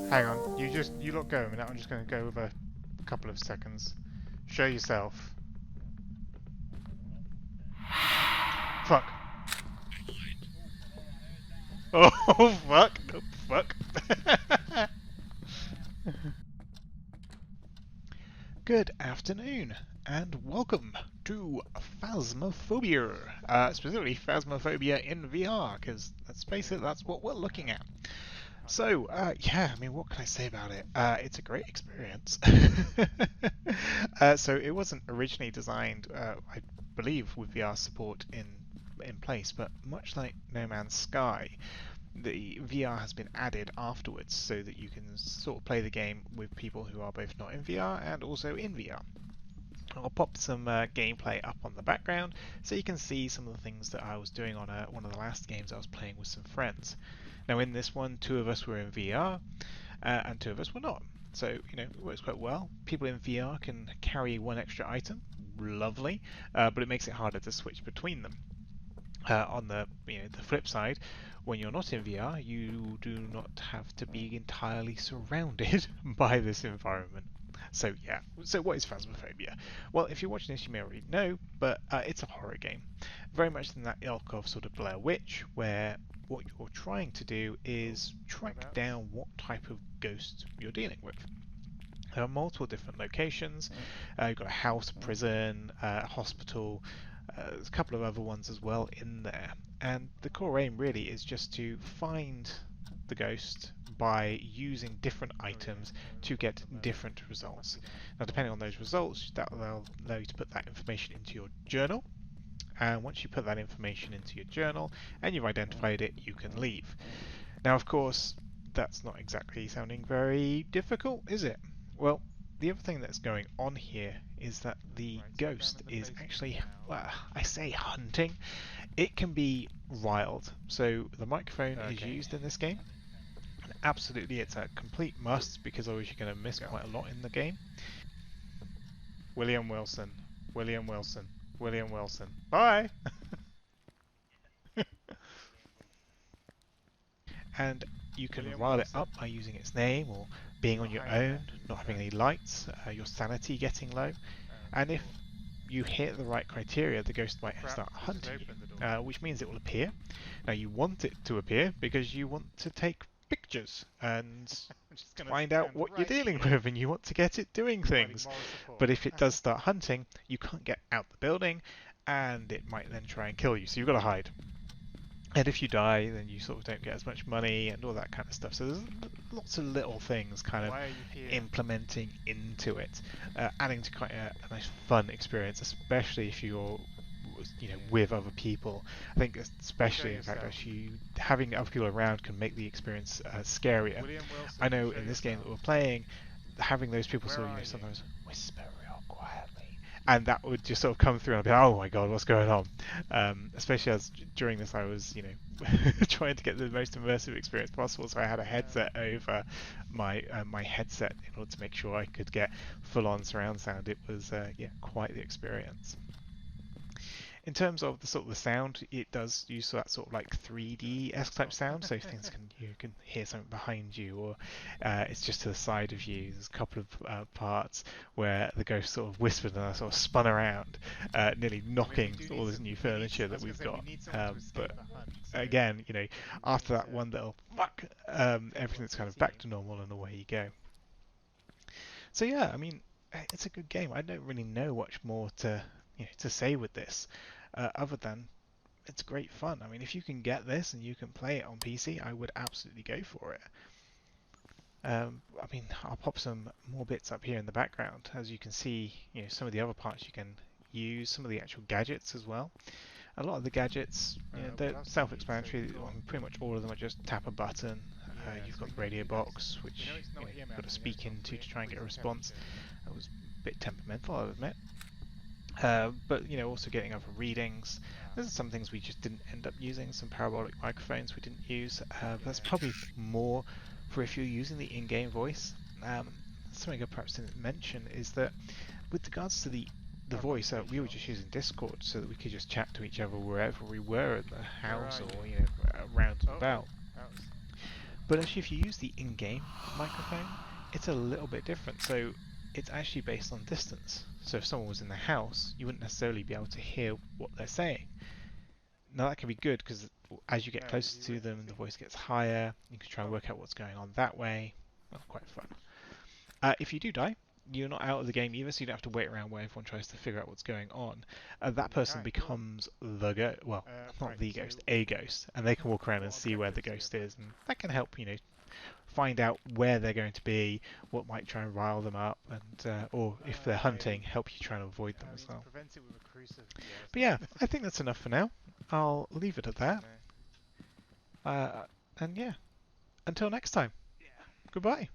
Hang on, you lot go a minute. I'm just going to go with a couple of seconds. Show yourself. Fuck. Oh fuck. Oh, fuck. Good afternoon and welcome to Phasmophobia. Specifically Phasmophobia in VR, because let's face it, that's what we're looking at. So, yeah, I mean, what can I say about it? It's a great experience. So it wasn't originally designed, I believe, with VR support in place, but much like No Man's Sky, the VR has been added afterwards so that you can sort of play the game with people who are both not in VR and also in VR. I'll pop some gameplay up on the background so you can see some of the things that I was doing on one of the last games I was playing with some friends. Now in this one, two of us were in VR and two of us were not. So, you know, it works quite well. People in VR can carry one extra item, lovely, but it makes it harder to switch between them. On the the flip side, when you're not in VR, you do not have to be entirely surrounded by this environment. So yeah, so what is Phasmophobia? Well, if you're watching this, you may already know, but it's a horror game, very much in that ilk of sort of Blair Witch, where what you're trying to do is track down what type of ghost you're dealing with. There are multiple different locations. You've got a house, a prison, a hospital. There's a couple of other ones as well in there. And the core aim really is just to find the ghost by using different items to get different results. Now, depending on those results, that will allow you to put that information into your journal. And once you put that information into your journal and you've identified it, you can leave. Now, of course, that's not exactly sounding very difficult, is it? Well, the other thing that's going on here is that the ghost is actually, well, I say hunting. It can be wild. So the microphone is used in this game. And absolutely, it's a complete must because otherwise you're going to miss quite a lot in the game. William Wilson, William Wilson, William Wilson. Bye! And you can rile it up by using its name or being on your own, not having any lights, your sanity getting low. And if you hit the right criteria, the ghost might start hunting you, which means it will appear. Now you want it to appear because you want to take pictures and find out what you're dealing with, and you want to get it doing things. But if it does start hunting, you can't get out the building, and it might then try and kill you, so you've got to hide. And if you die, then you sort of don't get as much money and all that kind of stuff. So there's lots of little things kind of implementing into it, adding to quite a nice fun experience, especially if you're with other people. I think especially, in fact, actually having other people around can make the experience scarier. I know in this game that we're playing, having those people sort of sometimes whisper real quietly, and that would just sort of come through and I'd be like, oh my god, what's going on? Especially as during this I was trying to get the most immersive experience possible, so I had a headset over my headset in order to make sure I could get full-on surround sound. It was quite the experience. In terms of the sort of the sound, it does use that sort of like 3D-esque type sound, so things you can hear something behind you, or it's just to the side of you. There's a couple of parts where the ghost sort of whispered and I sort of spun around, nearly knocking all this new furniture that we've got. But again, after that one little fuck, everything's kind of back to normal and away you go. So yeah, I mean, it's a good game. I don't really know much more to say with this. Other than it's great fun. I mean, if you can get this and you can play it on PC, I would absolutely go for it. I mean, I'll pop some more bits up here in the background. As you can see, some of the other parts you can use, some of the actual gadgets as well. A lot of the gadgets, they're self-explanatory. Pretty much all of them are just tap a button. You've got the radio box, which you've got to speak into to try and get a response. That was a bit temperamental, I'll admit. But also getting other readings. There's some things we just didn't end up using. Some parabolic microphones we didn't use. But that's probably more for if you're using the in-game voice. Something I perhaps didn't mention is that with regards to the voice, we were just using Discord so that we could just chat to each other wherever we were in the house or around and about. But actually, if you use the in-game microphone, it's a little bit different. So it's actually based on distance. So if someone was in the house, you wouldn't necessarily be able to hear what they're saying. Now that can be good because as you get closer to them, the voice gets higher. You can try and work out what's going on that way. Well, quite fun. If you do die, you're not out of the game either, so you don't have to wait around where everyone tries to figure out what's going on. That person becomes the ghost. Well, not the ghost, a ghost, and they can walk around and see where the ghost is, and that can help, find out where they're going to be, what might try and rile them up, and or if they're hunting, help you try and avoid them as well. But yeah, I think that's enough for now. I'll leave it at that. And yeah, until next time, goodbye.